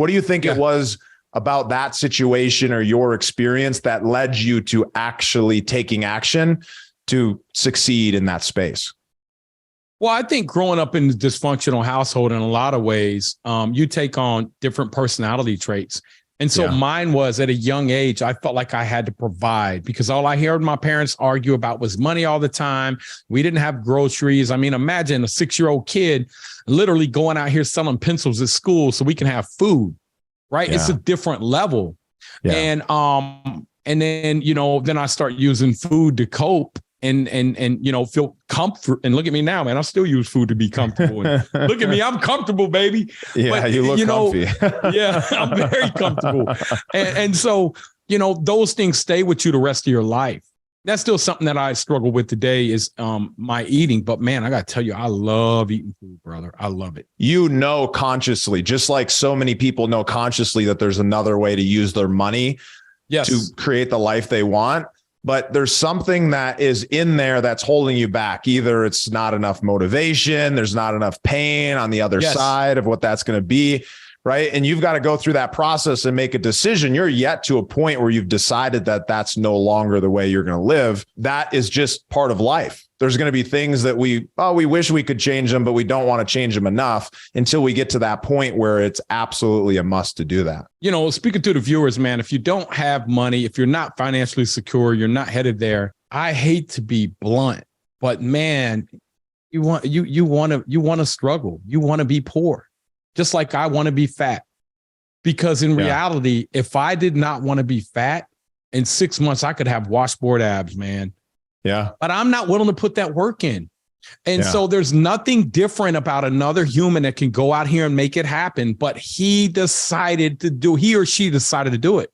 What do you think it was about that situation or your experience that led you to actually taking action to succeed in that space? Well, I think growing up in a dysfunctional household in a lot of ways, you take on different personality traits. And so mine was at a young age, I felt like I had to provide because all I heard my parents argue about was money all the time. We didn't have groceries. I mean, imagine a 6-year-old kid literally going out here selling pencils at school so we can have food, right? It's a different level. And then, you know, then I start using food to cope and you know, feel comfort. And look at me now, man. I still use food to be comfortable. And look at me, I'm comfortable, baby. Yeah, but, you look comfy. Yeah, I'm very comfortable. And so, you know, those things stay with you the rest of your life. That's still something that I struggle with today is my eating. But man, I got to tell you, I love eating food, brother. I love it. You know, consciously, just like so many people know consciously that there's another way to use their money to create the life they want. But there's something that is in there that's holding you back. Either it's not enough motivation, there's not enough pain on the other side of what that's going to be, right? And you've got to go through that process and make a decision. You're yet to a point where you've decided that that's no longer the way you're going to live. That is just part of life. There's going to be things that we wish we could change them, but we don't want to change them enough until we get to that point where it's absolutely a must to do that. You know, speaking to the viewers, man, if you don't have money, if you're not financially secure, you're not headed there. I hate to be blunt, but man, you want to struggle. You want to be poor, just like I want to be fat. Because in reality, if I did not want to be fat, in 6 months, I could have washboard abs, man. Yeah. But I'm not willing to put that work in. And so there's nothing different about another human that can go out here and make it happen. But he or she decided to do it.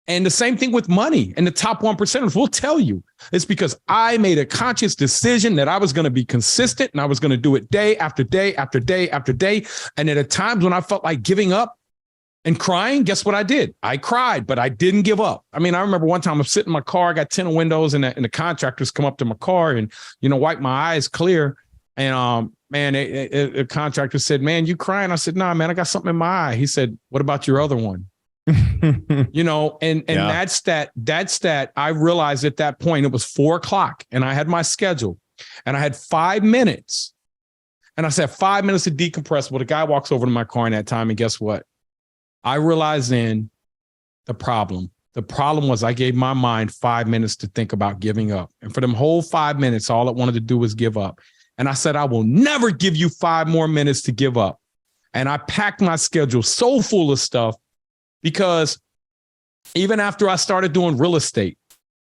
And the same thing with money. And the top 1%ers will tell you it's because I made a conscious decision that I was going to be consistent and I was going to do it day after day after day after day. And at times when I felt like giving up and crying, guess what I did? I cried, but I didn't give up. I mean, I remember one time I'm sitting in my car, I got tinted windows, and the contractors come up to my car and, you know, wipe my eyes clear. And man, a contractor said, "Man, you crying?" I said, "Nah, man, I got something in my eye." He said, "What about your other one?" You know, and that's that. I realized at that point it was 4:00 and I had my schedule and I had 5 minutes. And I said 5 minutes to decompress. Well, the guy walks over to my car in that time, and guess what? I realized then the problem. The problem was I gave my mind 5 minutes to think about giving up. And for them whole 5 minutes, all it wanted to do was give up. And I said, I will never give you 5 more minutes to give up. And I packed my schedule so full of stuff because even after I started doing real estate,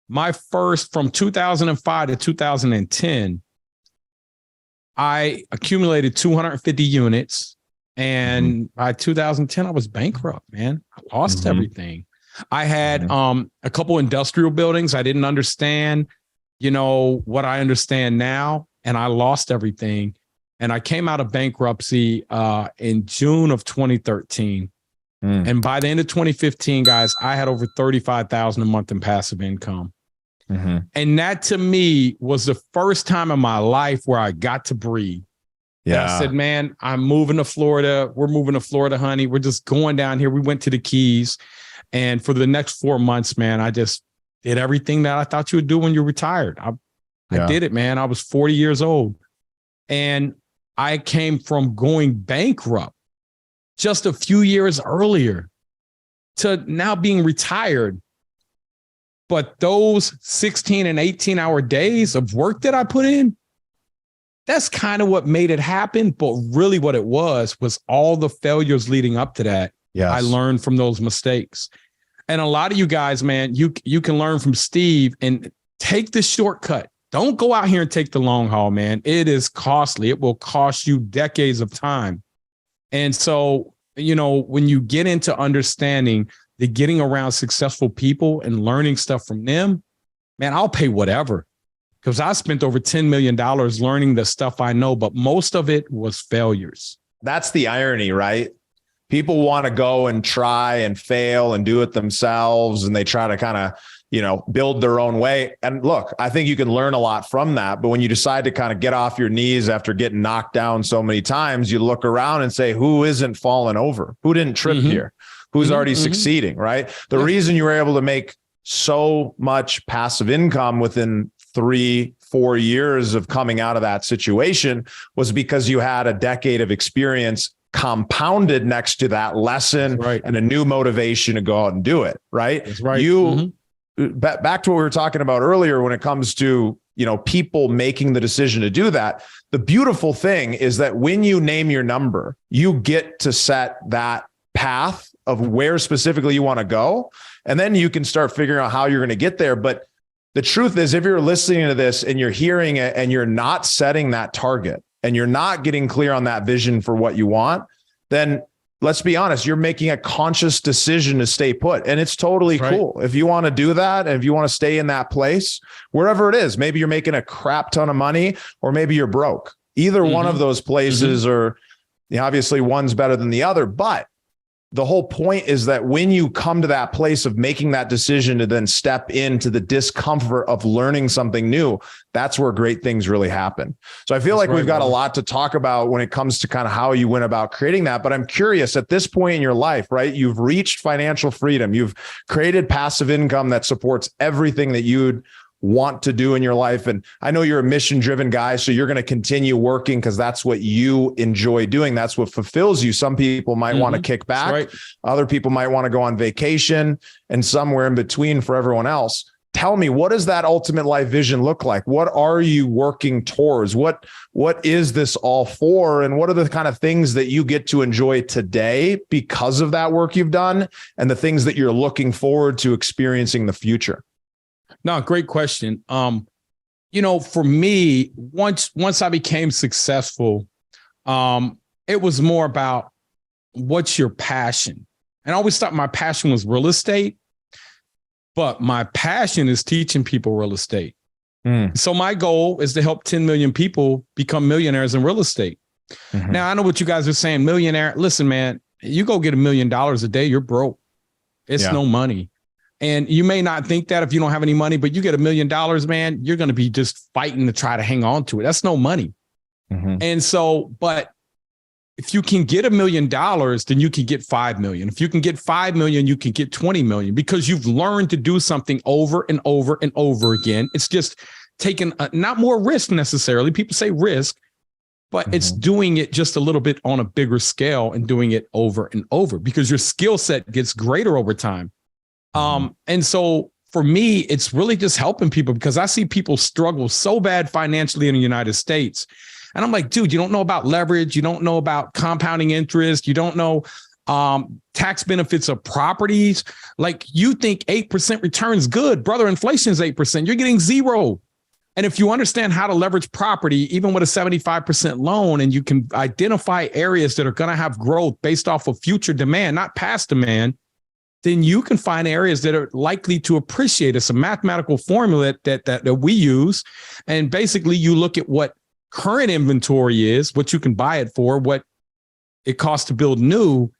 my first from 2005 to 2010, I accumulated 250 units. And by 2010, I was bankrupt, man. I lost everything. I had a couple industrial buildings. I didn't understand, you know, what I understand now. And I lost everything. And I came out of bankruptcy in June of 2013. And by the end of 2015, guys, I had over $35,000 a month in passive income. And that to me was the first time in my life where I got to breathe. Yeah. I said, man, I'm moving to Florida. We're moving to Florida, honey. We're just going down here. We went to the Keys. And for the next 4 months, man, I just did everything that I thought you would do when you're retired. I did it, man. I was 40 years old. And I came from going bankrupt just a few years earlier to now being retired. But those 16 and 18-hour days of work that I put in, that's kind of what made it happen. But really what it was all the failures leading up to that. Yes. I learned from those mistakes. And a lot of you guys, man, you can learn from Steve and take the shortcut. Don't go out here and take the long haul, man. It is costly. It will cost you decades of time. And so, you know, when you get into understanding the getting around successful people and learning stuff from them, man, I'll pay whatever. Because I spent over $10 million learning the stuff I know, but most of it was failures. That's the irony, right? People want to go and try and fail and do it themselves. And they try to kind of, build their own way. And look, I think you can learn a lot from that. But when you decide to kind of get off your knees after getting knocked down so many times, you look around and say, who isn't falling over? Who didn't trip here? Who's already succeeding, right? The reason you were able to make so much passive income within 3-4 years of coming out of that situation was because you had a decade of experience compounded next to that lesson and a new motivation to go out and do it. Right. That's right. Back to what we were talking about earlier, when it comes to, people making the decision to do that, the beautiful thing is that when you name your number, you get to set that path of where specifically you want to go. And then you can start figuring out how you're going to get there. But the truth is, if you're listening to this and you're hearing it and you're not setting that target and you're not getting clear on that vision for what you want, then let's be honest, you're making a conscious decision to stay put. And it's totally cool. If you want to do that, and if you want to stay in that place, wherever it is, maybe you're making a crap ton of money, or maybe you're broke. Either one of those places are, obviously one's better than the other, but the whole point is that when you come to that place of making that decision to then step into the discomfort of learning something new, that's where great things really happen. So I feel like we've got a lot to talk about when it comes to kind of how you went about creating that. But I'm curious, at this point in your life, right? You've reached financial freedom. You've created passive income that supports everything that you'd want to do in your life. And I know you're a mission-driven guy, so you're going to continue working because that's what you enjoy doing. That's what fulfills you. Some people might want to kick back. Other people might want to go on vacation, and somewhere in between for everyone else. Tell me, what does that ultimate life vision look like? What are you working towards? What is this all for? And what are the kind of things that you get to enjoy today because of that work you've done, and the things that you're looking forward to experiencing in the future? No, great question. For me, once I became successful, it was more about what's your passion. And I always thought my passion was real estate, but my passion is teaching people real estate. So my goal is to help 10 million people become millionaires in real estate. Now, I know what you guys are saying, millionaire. Listen, man, you go get $1 million a day, you're broke. It's no money. And you may not think that if you don't have any money, but you get $1 million, man, you're going to be just fighting to try to hang on to it. That's no money. And so, but if you can get $1 million, then you can get 5 million. If you can get 5 million, you can get 20 million, because you've learned to do something over and over and over again. It's just taking not more risk necessarily. People say risk, but it's doing it just a little bit on a bigger scale and doing it over and over, because your skill set gets greater over time. And so for me, it's really just helping people, because I see people struggle so bad financially in the United States. And I'm like, dude, you don't know about leverage. You don't know about compounding interest. You don't know tax benefits of properties. Like, you think 8% return is good. Brother, inflation is 8%. You're getting 0. And if you understand how to leverage property, even with a 75% loan, and you can identify areas that are going to have growth based off of future demand, not past demand, then you can find areas that are likely to appreciate. It's a mathematical formula that we use. And basically, you look at what current inventory is, what you can buy it for, what it costs to build new,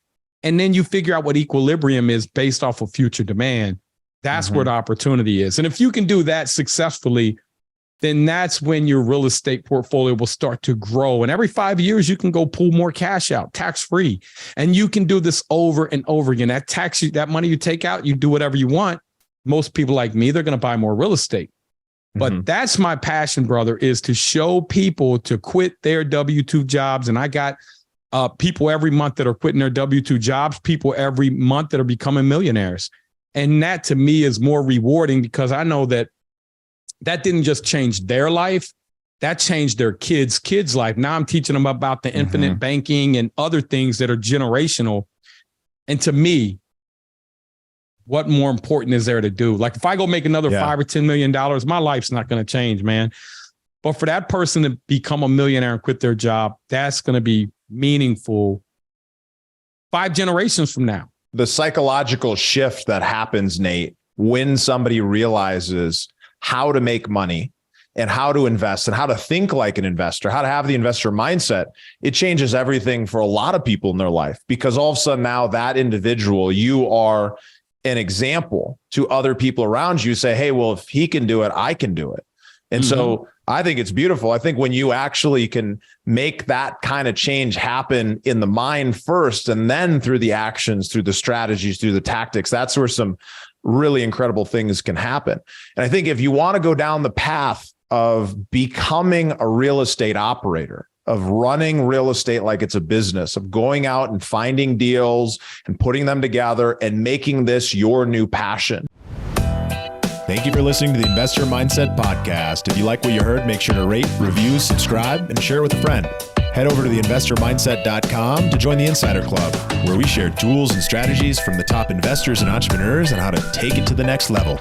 and then you figure out what equilibrium is based off of future demand. That's where the opportunity is. And if you can do that successfully, then that's when your real estate portfolio will start to grow. And every 5 years, you can go pull more cash out, tax-free. And you can do this over and over again. That money you take out, you do whatever you want. Most people like me, they're going to buy more real estate. But that's my passion, brother, is to show people to quit their W-2 jobs. And I got people every month that are quitting their W-2 jobs, people every month that are becoming millionaires. And that, to me, is more rewarding, because I know that didn't just change their life, that changed their kids' life. Now I'm teaching them about the infinite banking and other things that are generational. And to me, what more important is there to do? Like, if I go make another $5 or $10 million, my life's not going to change, man. But for that person to become a millionaire and quit their job, that's going to be meaningful 5 generations from now. The psychological shift that happens, Nate, when somebody realizes how to make money and how to invest and how to think like an investor, how to have the investor mindset, it changes everything for a lot of people in their life, because all of a sudden now that individual, you are an example to other people around you. Say, hey, well, if he can do it, I can do it. And so I think it's beautiful. I think when you actually can make that kind of change happen in the mind first, and then through the actions, through the strategies, through the tactics, that's where some really incredible things can happen. And I think if you want to go down the path of becoming a real estate operator, of running real estate like it's a business, of going out and finding deals and putting them together and making this your new passion. Thank you for listening to the Investor Mindset Podcast. If you like what you heard, make sure to rate, review, subscribe, and share with a friend. Head over to theinvestormindset.com to join the Insider Club, where we share tools and strategies from the top investors and entrepreneurs on how to take it to the next level.